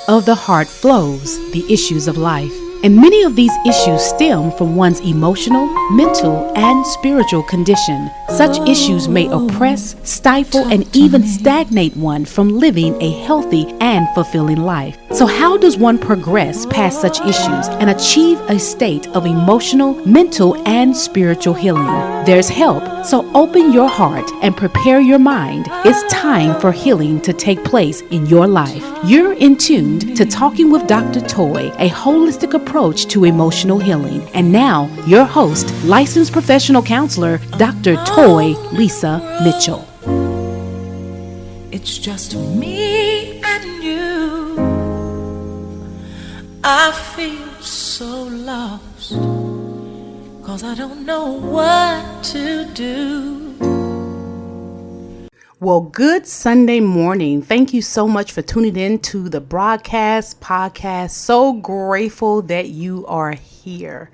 of the heart flows the issues of life. And many of these issues stem from one's emotional, mental, and spiritual condition. Such issues may oppress, stifle, and even stagnate one from living a healthy and fulfilling life. So how does one progress past such issues and achieve a state of emotional, mental, and spiritual healing? There's help, so open your heart and prepare your mind. It's time for healing to take place in your life. You're in tuned to Talking with Dr. Toy, a holistic approach to emotional healing. And now, your host, licensed professional counselor, Dr. Toy Lisa Mitchell. It's just me and you. I feel so lost, 'cause I don't know what to do. Well, good Sunday morning. Thank you so much for tuning in to the broadcast podcast. So grateful that you are here.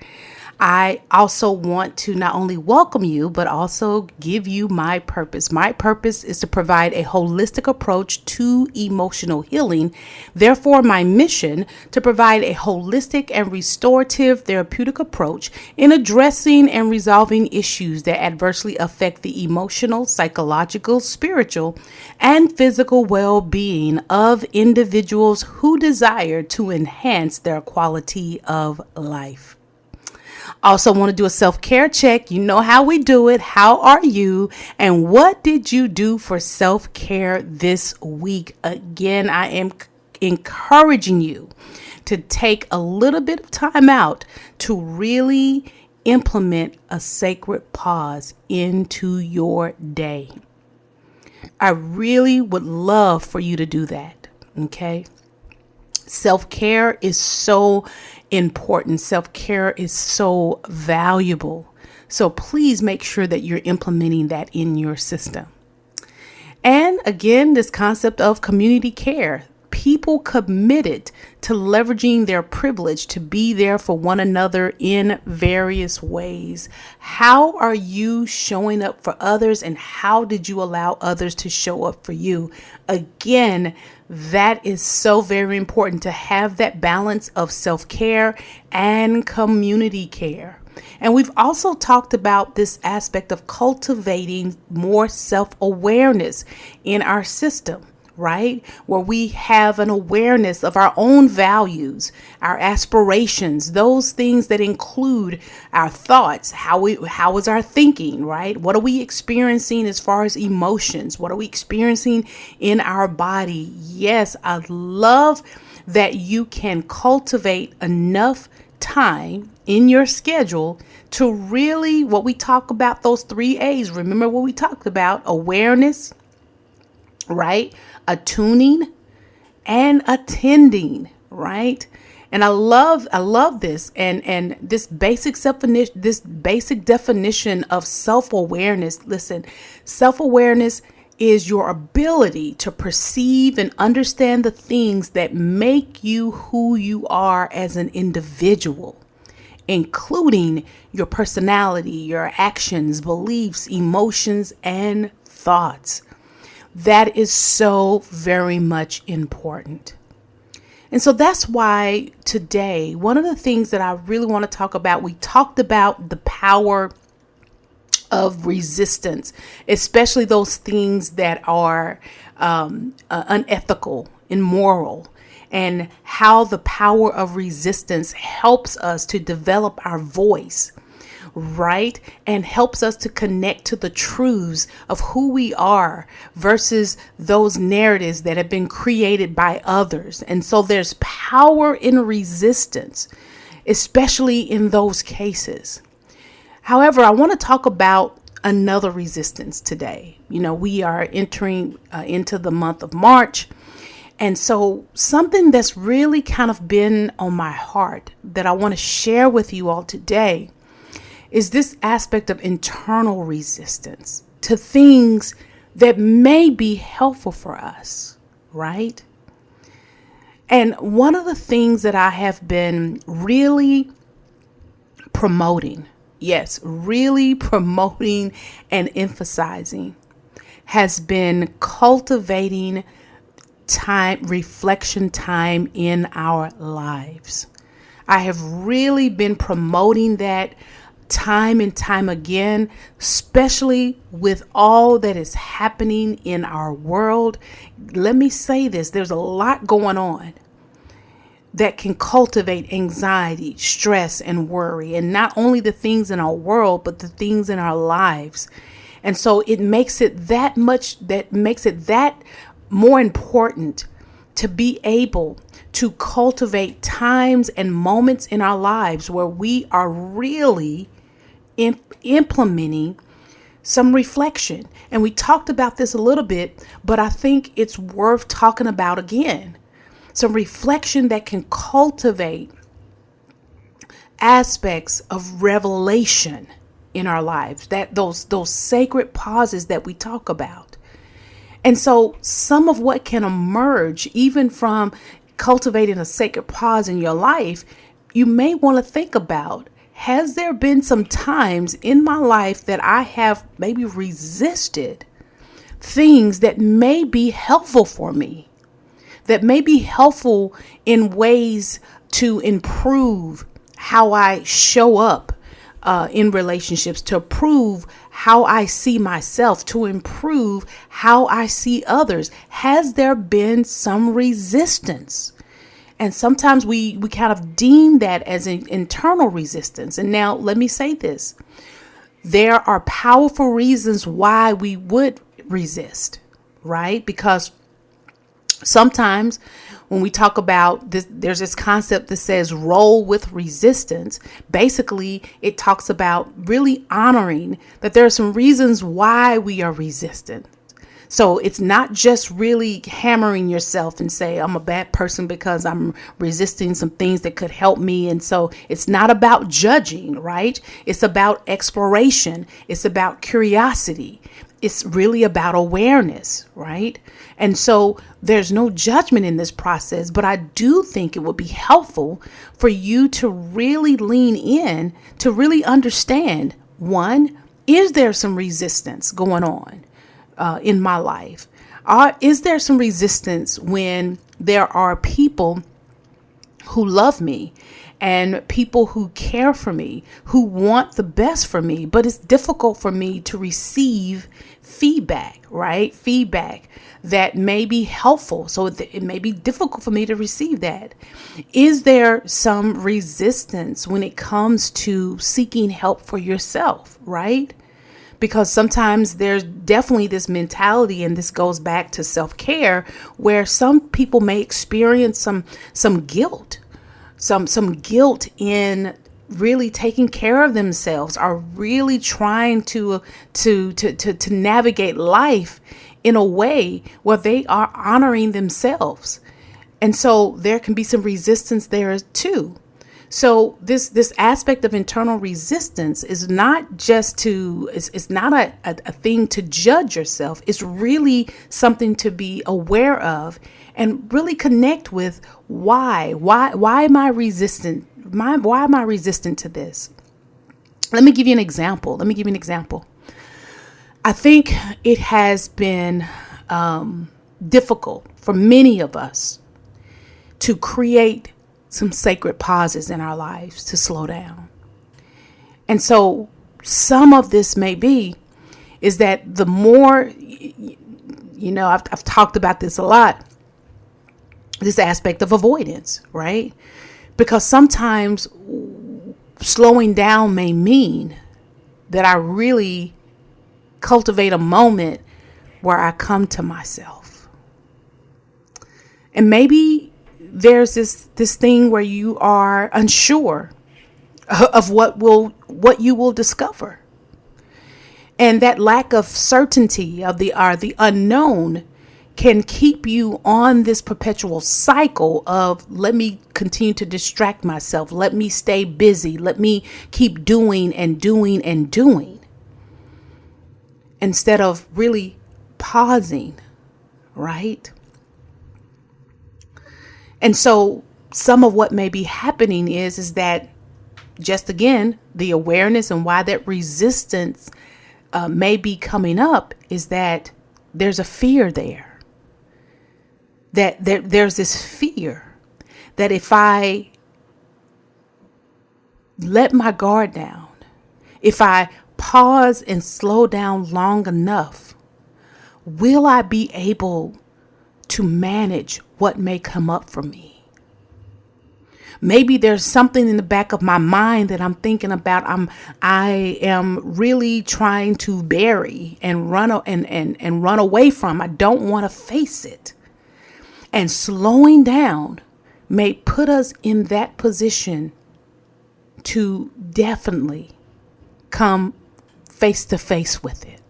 I also want to not only welcome you, but also give you my purpose. My purpose is to provide a holistic approach to emotional healing. Therefore, my mission to provide a holistic and restorative therapeutic approach in addressing and resolving issues that adversely affect the emotional, psychological, spiritual, and physical well-being of individuals who desire to enhance their quality of life. Also want to do a self-care check. You know how we do it. How are you? And what did you do for self-care this week? Again, I am encouraging you to take a little bit of time out to really implement a sacred pause into your day. I really would love for you to do that. Okay. Self-care is so important. Self-care is so valuable. So please make sure that you're implementing that in your system. And again, this concept of community care. People committed to leveraging their privilege to be there for one another in various ways. How are you showing up for others, and how did you allow others to show up for you? Again, that is so very important to have that balance of self-care and community care. And we've also talked about this aspect of cultivating more self-awareness in our system, right? Where we have an awareness of our own values, our aspirations, those things that include our thoughts, how is our thinking, right? What are we experiencing as far as emotions? What are we experiencing in our body? Yes, I love that you can cultivate enough time in your schedule to really, what we talk about, those 3 A's. Remember what we talked about: awareness, right? Attuning and attending, right? And I love this and this basic definition of self-awareness. Listen, self-awareness is your ability to perceive and understand the things that make you who you are as an individual, including your personality, your actions, beliefs, emotions, and thoughts. That is so very much important. And so that's why today, one of the things that I really want to talk about, we talked about the power of resistance, especially those things that are unethical, immoral, and how the power of resistance helps us to develop our voice, right? And helps us to connect to the truths of who we are versus those narratives that have been created by others. And so there's power in resistance, especially in those cases. However, I want to talk about another resistance today. You know, we are entering into the month of March. And so something that's really kind of been on my heart that I want to share with you all today is this aspect of internal resistance to things that may be helpful for us, right? And one of the things that I have been really promoting, really promoting and emphasizing, has been cultivating reflection time in our lives. I have really been promoting that time and time again, especially with all that is happening in our world. Let me say this, there's a lot going on that can cultivate anxiety, stress, and worry. And not only the things in our world, but the things in our lives. And so it makes it that more important to be able to cultivate times and moments in our lives where we are really implementing some reflection. And we talked about this a little bit, but I think it's worth talking about again. Some reflection that can cultivate aspects of revelation in our lives, that those sacred pauses that we talk about. And so some of what can emerge even from cultivating a sacred pause in your life, you may want to think about, has there been some times in my life that I have maybe resisted things that may be helpful for me, that may be helpful in ways to improve how I show up in relationships, to improve how I see myself, to improve how I see others? Has there been some resistance? And sometimes we kind of deem that as an internal resistance. And now let me say this. There are powerful reasons why we would resist, right? Because sometimes when we talk about this, there's this concept that says roll with resistance. Basically, it talks about really honoring that there are some reasons why we are resistant. So it's not just really hammering yourself and say, I'm a bad person because I'm resisting some things that could help me. And so it's not about judging, right? It's about exploration. It's about curiosity. It's really about awareness, right? And so there's no judgment in this process, but I do think it would be helpful for you to really lean in, to really understand, one, is there some resistance going on in my life? Is there some resistance when there are people who love me and people who care for me, who want the best for me, but it's difficult for me to receive feedback, right? Feedback that may be helpful. So it may be difficult for me to receive that. Is there some resistance when it comes to seeking help for yourself, right? Because sometimes there's definitely this mentality, and this goes back to self-care, where some people may experience some guilt, some guilt in really taking care of themselves, are really trying to navigate life in a way where they are honoring themselves. And so there can be some resistance there too. So this aspect of internal resistance is not just it's not a thing to judge yourself. It's really something to be aware of and really connect with why am I resistant? Why am I resistant to this? Let me give you an example. I think it has been difficult for many of us to create some sacred pauses in our lives, to slow down. And so some of this may be is that the more, I've talked about this a lot, this aspect of avoidance, right? Because sometimes slowing down may mean that I really cultivate a moment where I come to myself. And maybe there's this thing where you are unsure of what you will discover. And that lack of certainty of the unknown can keep you on this perpetual cycle of, let me continue to distract myself. Let me stay busy. Let me keep doing and doing and doing, instead of really pausing, right? And so some of what may be happening is that, just again, the awareness and why that resistance may be coming up is that there's a fear there. that there's this fear that if I let my guard down, if I pause and slow down long enough, will I be able to manage what may come up for me? Maybe there's something in the back of my mind that I'm thinking about. I am really trying to bury and run away from. I don't want to face it. And slowing down may put us in that position to definitely come face to face with it.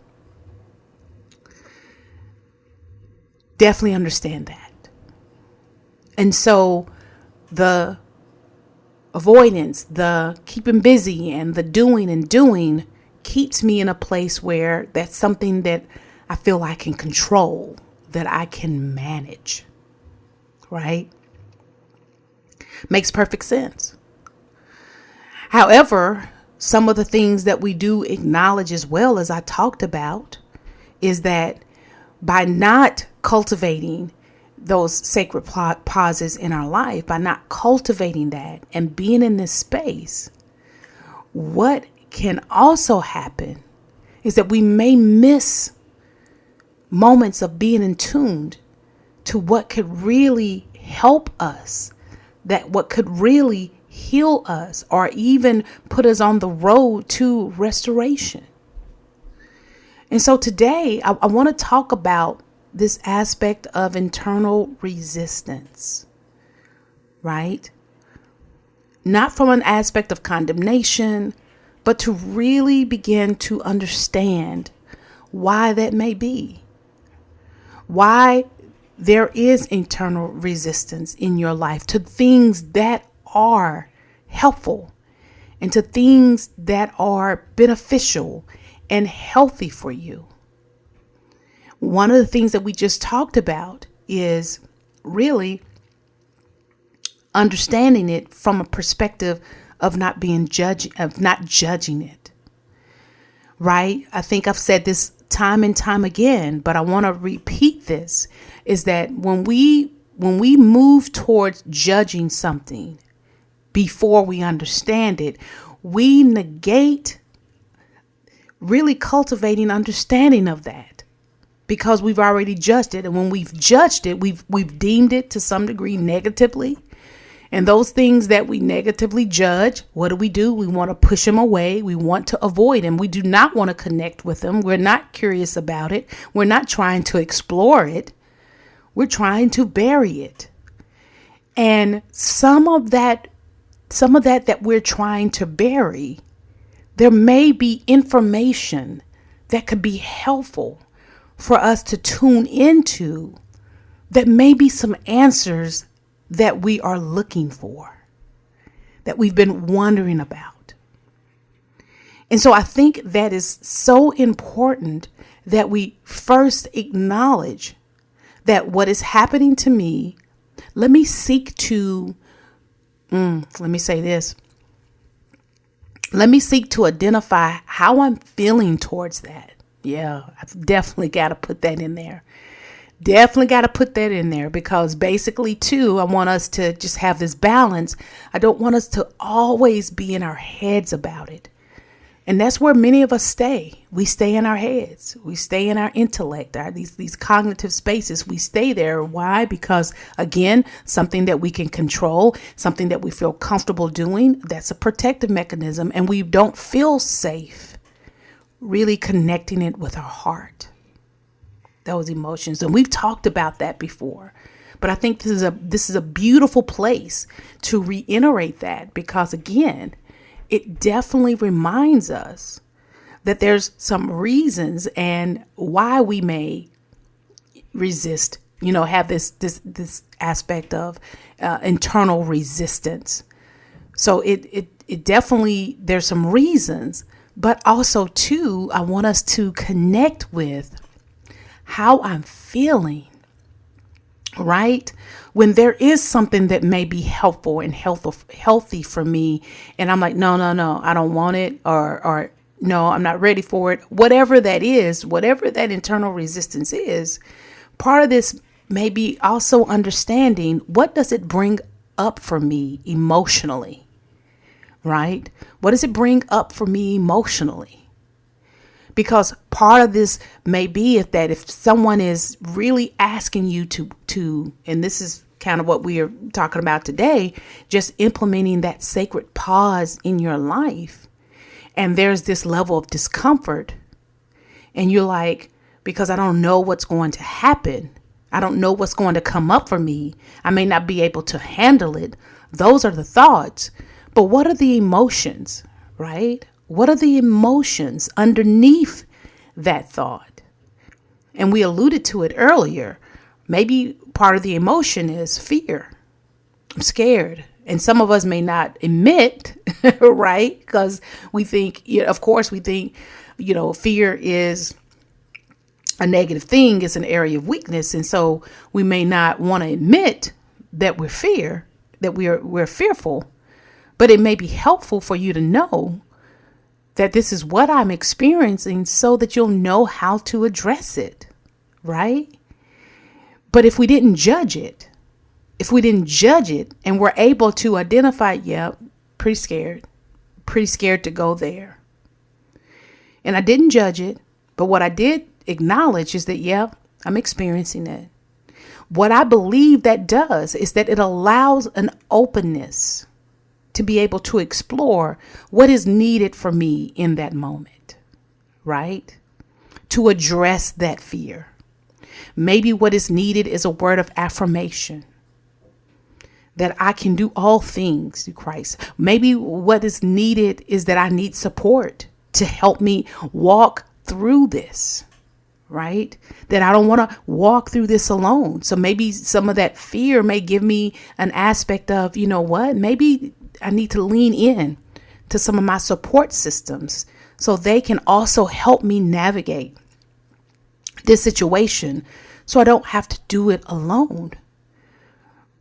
Definitely understand that. And so the avoidance, the keeping busy and the doing keeps me in a place where that's something that I feel I can control, that I can manage, right? Makes perfect sense. However, some of the things that we do acknowledge as well, as I talked about, is that by not cultivating those sacred pauses in our life, by not cultivating that and being in this space, what can also happen is that we may miss moments of being in tune to what could really help us, that what could really heal us or even put us on the road to restoration. And so today I want to talk about this aspect of internal resistance, right? Not from an aspect of condemnation, but to really begin to understand why that may be. Why there is internal resistance in your life to things that are helpful and to things that are beneficial and healthy for you. One of the things that we just talked about is really understanding it from a perspective of not judging it. Right? I think I've said this time and time again, but I want to repeat this, is that when we move towards judging something before we understand it, we negate really cultivating understanding of that. Because we've already judged it. And when we've judged it, we've deemed it to some degree negatively. And those things that we negatively judge, what do? We want to push them away. We want to avoid them. We do not want to connect with them. We're not curious about it. We're not trying to explore it. We're trying to bury it. And some of that we're trying to bury, there may be information that could be helpful for us to tune into, that may be some answers that we are looking for, that we've been wondering about. And so I think that is so important that we first acknowledge that what is happening to me, let me seek to identify how I'm feeling towards that. Yeah, I've definitely got to put that in there. Because basically, too, I want us to just have this balance. I don't want us to always be in our heads about it. And that's where many of us stay. We stay in our heads. We stay in our intellect, these cognitive spaces. We stay there. Why? Because, again, something that we can control, something that we feel comfortable doing, that's a protective mechanism. And we don't feel safe really connecting it with our heart, those emotions. And we've talked about that before, but I think this is a beautiful place to reiterate that, because again, it definitely reminds us that there's some reasons and why we may resist, have this aspect of internal resistance. So it definitely, there's some reasons. But also, too, I want us to connect with how I'm feeling, right? When there is something that may be helpful and healthy for me, and I'm like, no, I don't want it, or no, I'm not ready for it. Whatever that is, whatever that internal resistance is, part of this maybe also understanding, what does it bring up for me emotionally, right? What does it bring up for me emotionally? Because part of this may be that if someone is really asking you to, and this is kind of what we are talking about today, just implementing that sacred pause in your life. And there's this level of discomfort. And you're like, because I don't know what's going to happen. I don't know what's going to come up for me. I may not be able to handle it. Those are the thoughts. But what are the emotions, right? What are the emotions underneath that thought? And we alluded to it earlier. Maybe part of the emotion is fear. I'm scared. And some of us may not admit, right? Because we think, of course, we think, fear is a negative thing. It's an area of weakness. And so we may not want to admit that we're fearful. But it may be helpful for you to know that this is what I'm experiencing so that you'll know how to address it, right? But if we didn't judge it and we're able to identify, pretty scared to go there. And I didn't judge it, but what I did acknowledge is that, I'm experiencing it. What I believe that does is that it allows an openness to be able to explore what is needed for me in that moment, right? To address that fear. Maybe what is needed is a word of affirmation that I can do all things through Christ. Maybe what is needed is that I need support to help me walk through this, right? That I don't want to walk through this alone. So maybe some of that fear may give me an aspect of, maybe I need to lean in to some of my support systems so they can also help me navigate this situation so I don't have to do it alone.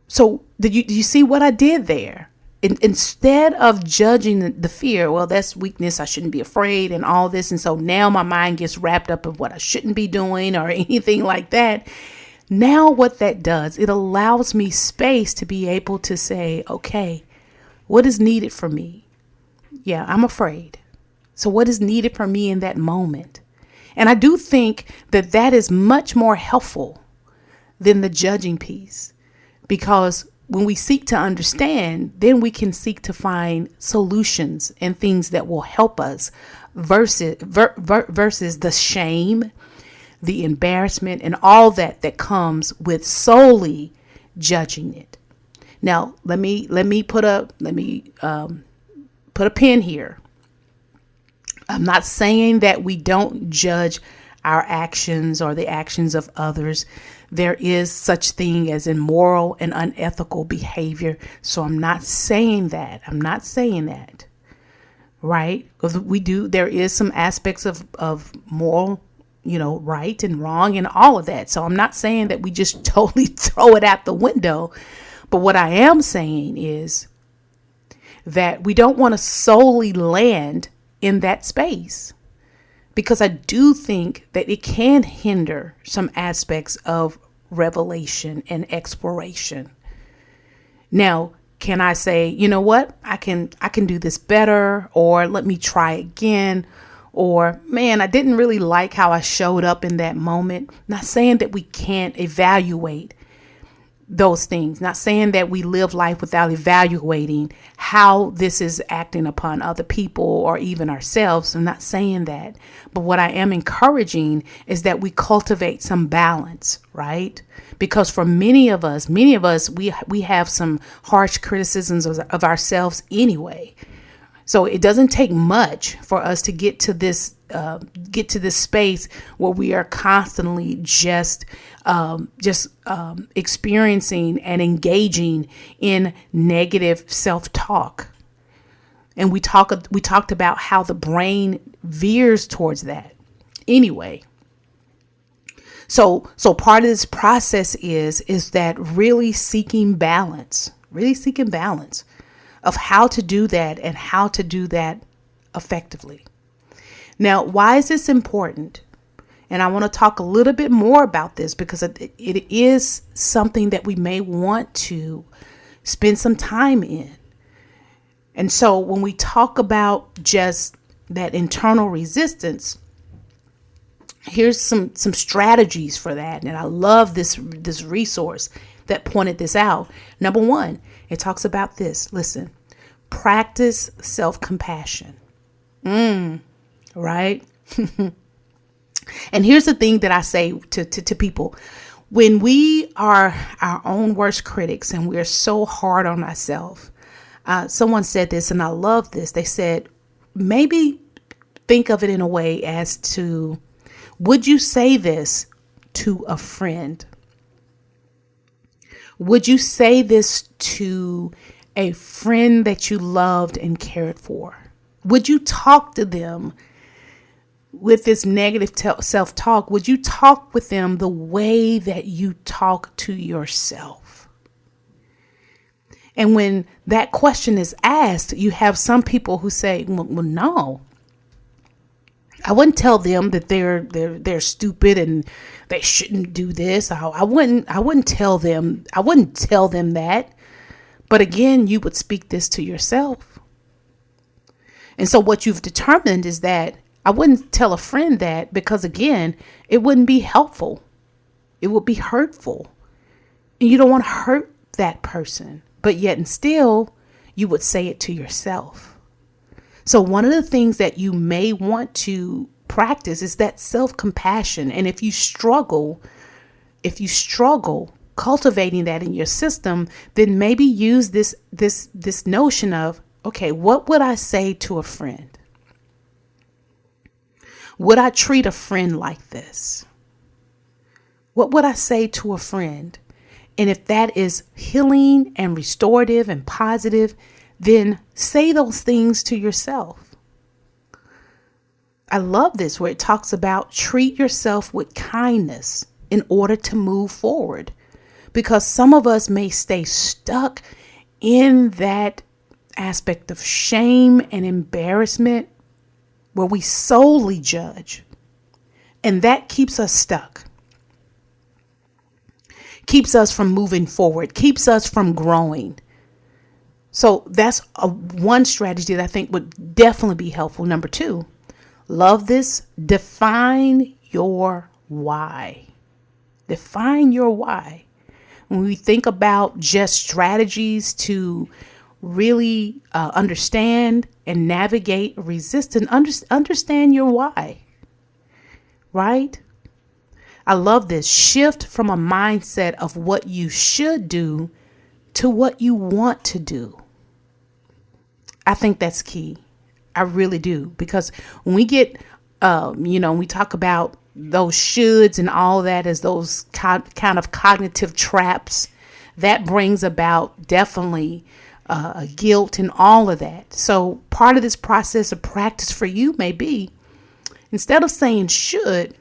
So do you see what I did there? Instead of judging the fear, well, that's weakness, I shouldn't be afraid and all this. And so now my mind gets wrapped up in what I shouldn't be doing or anything like that. Now what that does, it allows me space to be able to say, okay, what is needed for me? Yeah, I'm afraid. So what is needed for me in that moment? And I do think that is much more helpful than the judging piece, because when we seek to understand, then we can seek to find solutions and things that will help us versus the shame, the embarrassment, and all that comes with solely judging it. Now, let me put a pin here. I'm not saying that we don't judge our actions or the actions of others. There is such thing as immoral and unethical behavior. So I'm not saying that. Right? Because there is some aspects of moral, right and wrong and all of that. So I'm not saying that we just totally throw it out the window. But what I am saying is that we don't want to solely land in that space, because I do think that it can hinder some aspects of revelation and exploration. Now, can I say, you know what, I can do this better, or let me try again, or man, I didn't really like how I showed up in that moment. Not saying that we can't evaluate those things, not saying that we live life without evaluating how this is acting upon other people or even ourselves. I'm not saying that. But what I am encouraging is that we cultivate some balance, right? Because for many of us, we have some harsh criticisms of ourselves anyway. So it doesn't take much for us to get to this space where we are constantly just experiencing and engaging in negative self-talk. And we talked about how the brain veers towards that anyway. So part of this process is that really seeking balance of how to do that and how to do that effectively. Now, why is this important? And I want to talk a little bit more about this because it is something that we may want to spend some time in. And so when we talk about just that internal resistance, here's some strategies for that. And I love this resource that pointed this out. Number one, it talks about this. Listen, practice self-compassion. Right? And here's the thing that I say to people. When we are our own worst critics and we're so hard on ourselves, someone said this and I love this. They said, maybe think of it in a way as to, would you say this to a friend? Would you say this to a friend that you loved and cared for? Would you talk to them with this negative self-talk? Would you talk with them the way that you talk to yourself? And when that question is asked, you have some people who say, well, no, I wouldn't tell them that they're stupid and they shouldn't do this. I wouldn't tell them that. But again, you would speak this to yourself. And so what you've determined is that I wouldn't tell a friend that because, again, it wouldn't be helpful. It would be hurtful. And you don't want to hurt that person. But yet and still, you would say it to yourself. So one of the things that you may want to practice is that self-compassion. And if you struggle cultivating that in your system, then maybe use this notion of, okay, what would I say to a friend? Would I treat a friend like this? What would I say to a friend? And if that is healing and restorative and positive, then say those things to yourself. I love this where it talks about treat yourself with kindness in order to move forward. Because some of us may stay stuck in that aspect of shame and embarrassment where we solely judge. And that keeps us stuck. Keeps us from moving forward. Keeps us from growing. So that's one strategy that I think would definitely be helpful. Number two, love this. Define your why. Define your why. When we think about just strategies to really understand and navigate resistance, understand your why, right? I love this. Shift from a mindset of what you should do to what you want to do. I think that's key. I really do. Because when we get, we talk about those shoulds and all that as those kind of cognitive traps, that brings about definitely guilt and all of that. So part of this process of practice for you may be, instead of saying should,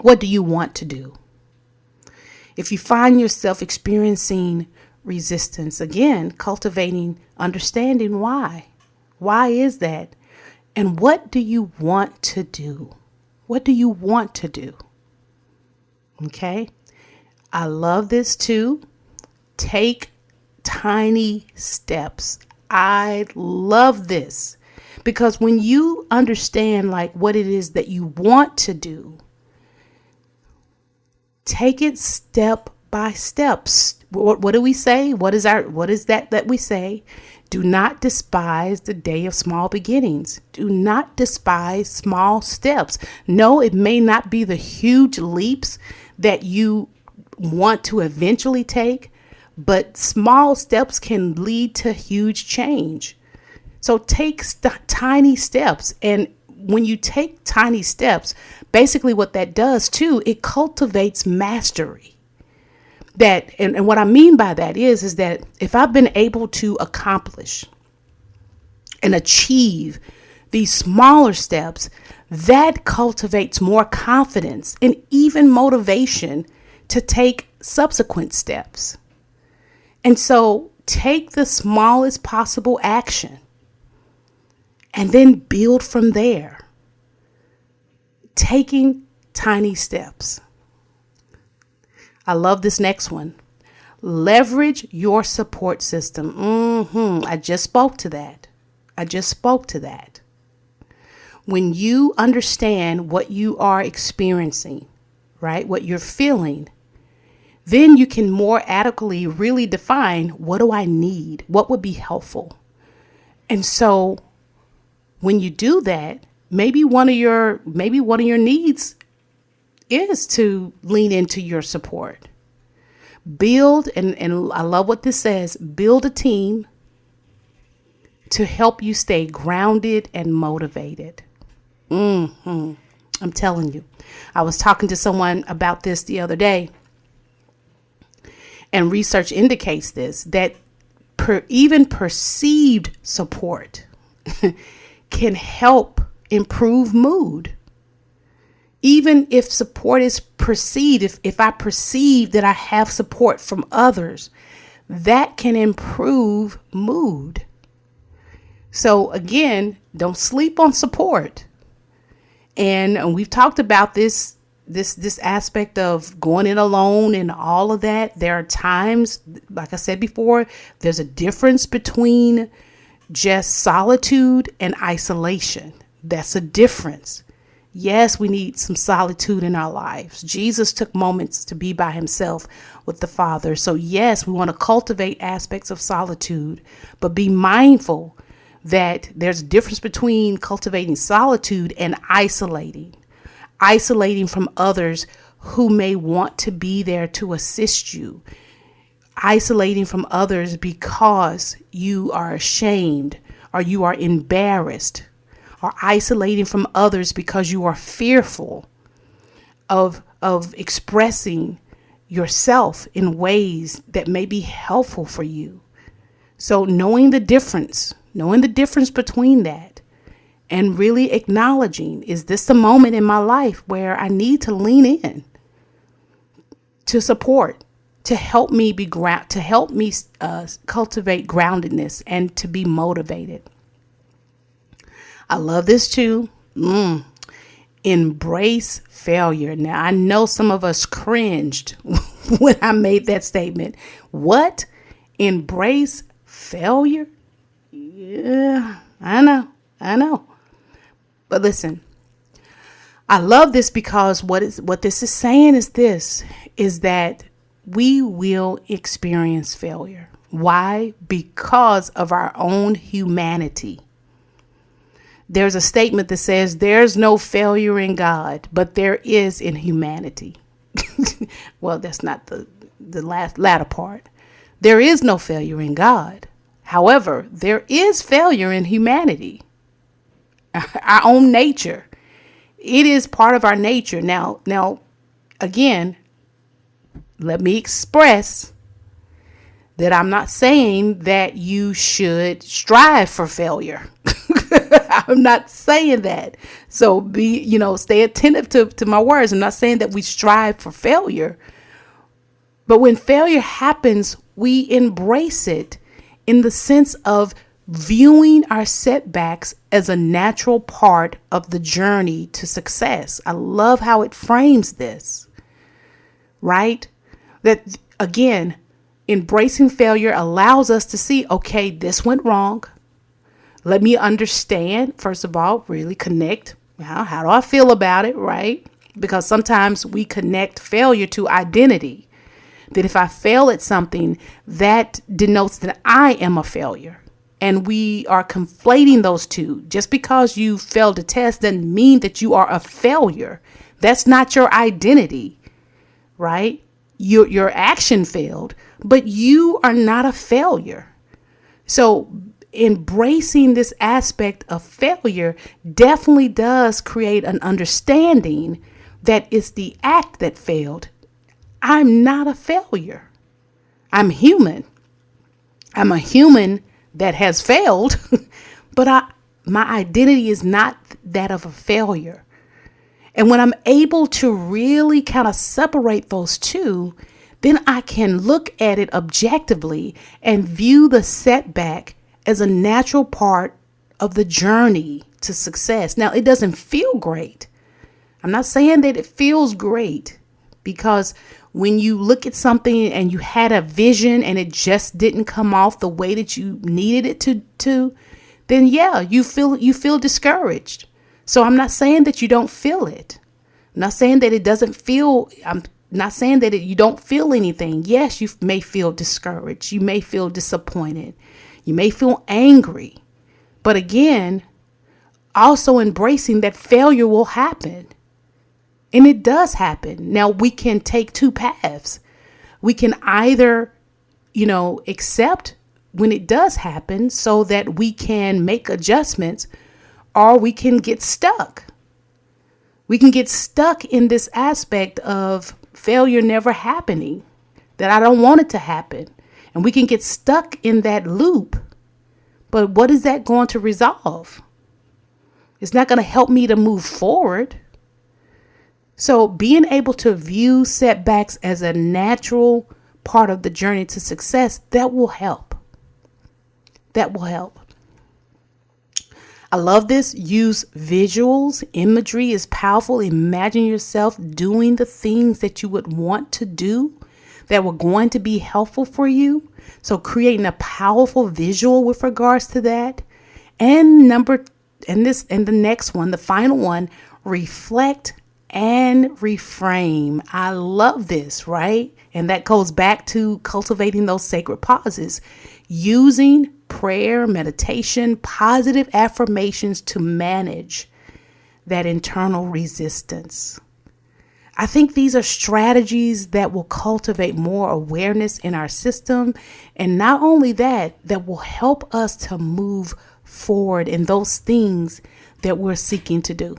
what do you want to do? If you find yourself experiencing resistance, again, cultivating understanding why. Why is that? And what do you want to do? What do you want to do? Okay. I love this too. Take tiny steps. I love this because when you understand like what it is that you want to do, take it step by steps. What do we say? What is that we say? Do not despise the day of small beginnings. Do not despise small steps. No, it may not be the huge leaps that you want to eventually take, but small steps can lead to huge change. So take tiny steps. And when you take tiny steps, basically what that does too, it cultivates mastery. And what I mean by that is that if I've been able to accomplish and achieve these smaller steps, that cultivates more confidence and even motivation to take subsequent steps. And so take the smallest possible action and then build from there. Taking tiny steps. I love this next one. Leverage your support system. I just spoke to that. When you understand what you are experiencing, right, what you're feeling, then you can more adequately really define, what do I need? What would be helpful? And so when you do that, maybe one of your needs is to lean into your support. Build, and I love what this says, build a team to help you stay grounded and motivated. I'm telling you, I was talking to someone about this the other day, and research indicates this, that even perceived support can help improve mood. Even if support is perceived, if I perceive that I have support from others, that can improve mood. So again, don't sleep on support. And we've talked about this aspect of going it alone and all of that. There are times, like I said before, there's a difference between just solitude and isolation. That's a difference. Yes, we need some solitude in our lives. Jesus took moments to be by himself with the Father. So yes, we want to cultivate aspects of solitude, but be mindful that there's a difference between cultivating solitude and isolating from others who may want to be there to assist you, isolating from others because you are ashamed or you are embarrassed, or isolating from others because you are fearful of expressing yourself in ways that may be helpful for you. So knowing the difference between that, and really acknowledging, is this the moment in my life where I need to lean in to support, to help me cultivate groundedness and to be motivated. I love this too. Embrace failure. Now, I know some of us cringed when I made that statement. What? Embrace failure? Yeah, I know. But listen, I love this because what this is saying is that we will experience failure. Why? Because of our own humanity. There's a statement that says there's no failure in God, but there is in humanity. Well, that's not the latter part. There is no failure in God. However, there is failure in humanity, our own nature. It is part of our nature. Now, again, let me express that I'm not saying that you should strive for failure. I'm not saying that. So stay attentive to my words. I'm not saying that we strive for failure. But when failure happens, we embrace it in the sense of viewing our setbacks as a natural part of the journey to success. I love how it frames this, right? That again, embracing failure allows us to see, okay, this went wrong. Let me understand, first of all, really connect. How do I feel about it, right? Because sometimes we connect failure to identity. That if I fail at something, that denotes that I am a failure. And we are conflating those two. Just because you failed a test doesn't mean that you are a failure. That's not your identity, right? Your action failed, but you are not a failure. So embracing this aspect of failure definitely does create an understanding that it's the act that failed. I'm not a failure. I'm human. I'm a human that has failed, but my identity is not that of a failure. And when I'm able to really kind of separate those two, then I can look at it objectively and view the setback as a natural part of the journey to success. Now, it doesn't feel great. I'm not saying that it feels great, because when you look at something and you had a vision and it just didn't come off the way that you needed it to, then yeah, you feel discouraged. So I'm not saying that you don't feel it. I'm not saying that it doesn't feel, I'm not saying that you don't feel anything. Yes, you may feel discouraged. You may feel disappointed. You may feel angry. But again, also embracing that failure will happen. And it does happen. Now, we can take two paths. We can either, accept when it does happen so that we can make adjustments, or we can get stuck. We can get stuck in this aspect of failure never happening, that I don't want it to happen. And we can get stuck in that loop. But what is that going to resolve? It's not going to help me to move forward. So being able to view setbacks as a natural part of the journey to success, that will help. That will help. I love this. Use visuals. Imagery is powerful. Imagine yourself doing the things that you would want to do that were going to be helpful for you. So creating a powerful visual with regards to that. And the next one, the final one, reflect and reframe. I love this, right? And that goes back to cultivating those sacred pauses, using prayer, meditation, positive affirmations to manage that internal resistance. I think these are strategies that will cultivate more awareness in our system. And not only that will help us to move forward in those things that we're seeking to do.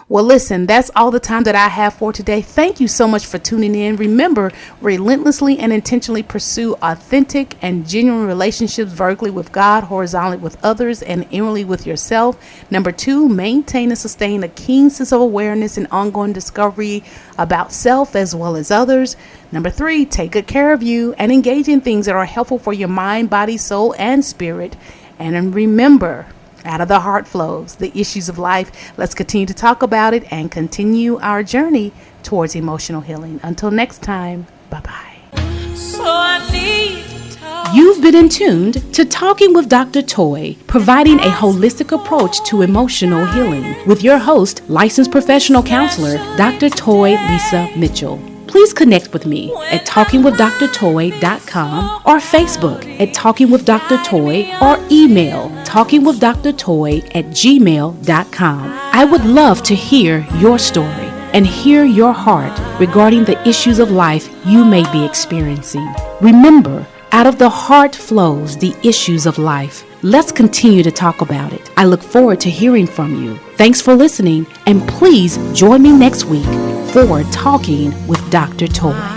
Well, listen, that's all the time that I have for today. Thank you so much for tuning in. Remember, relentlessly and intentionally pursue authentic and genuine relationships vertically with God, horizontally with others, and inwardly with yourself. Number 2, maintain and sustain a keen sense of awareness and ongoing discovery about self as well as others. Number 3, take good care of you and engage in things that are helpful for your mind, body, soul, and spirit. And remember, out of the heart flows the issues of life. Let's continue to talk about it and continue our journey towards emotional healing. Until next time, bye-bye. You've been in tuned to Talking with Dr. Toy, providing a holistic approach to emotional healing with your host, licensed professional counselor, Dr. Toy Lisa Mitchell. Please connect with me at talkingwithdrtoy.com or Facebook at Talking with Dr. Toy or email talkingwithdrtoy@gmail.com. I would love to hear your story and hear your heart regarding the issues of life you may be experiencing. Remember, out of the heart flows the issues of life. Let's continue to talk about it. I look forward to hearing from you. Thanks for listening, and please join me next week for Talking with Dr. Toy.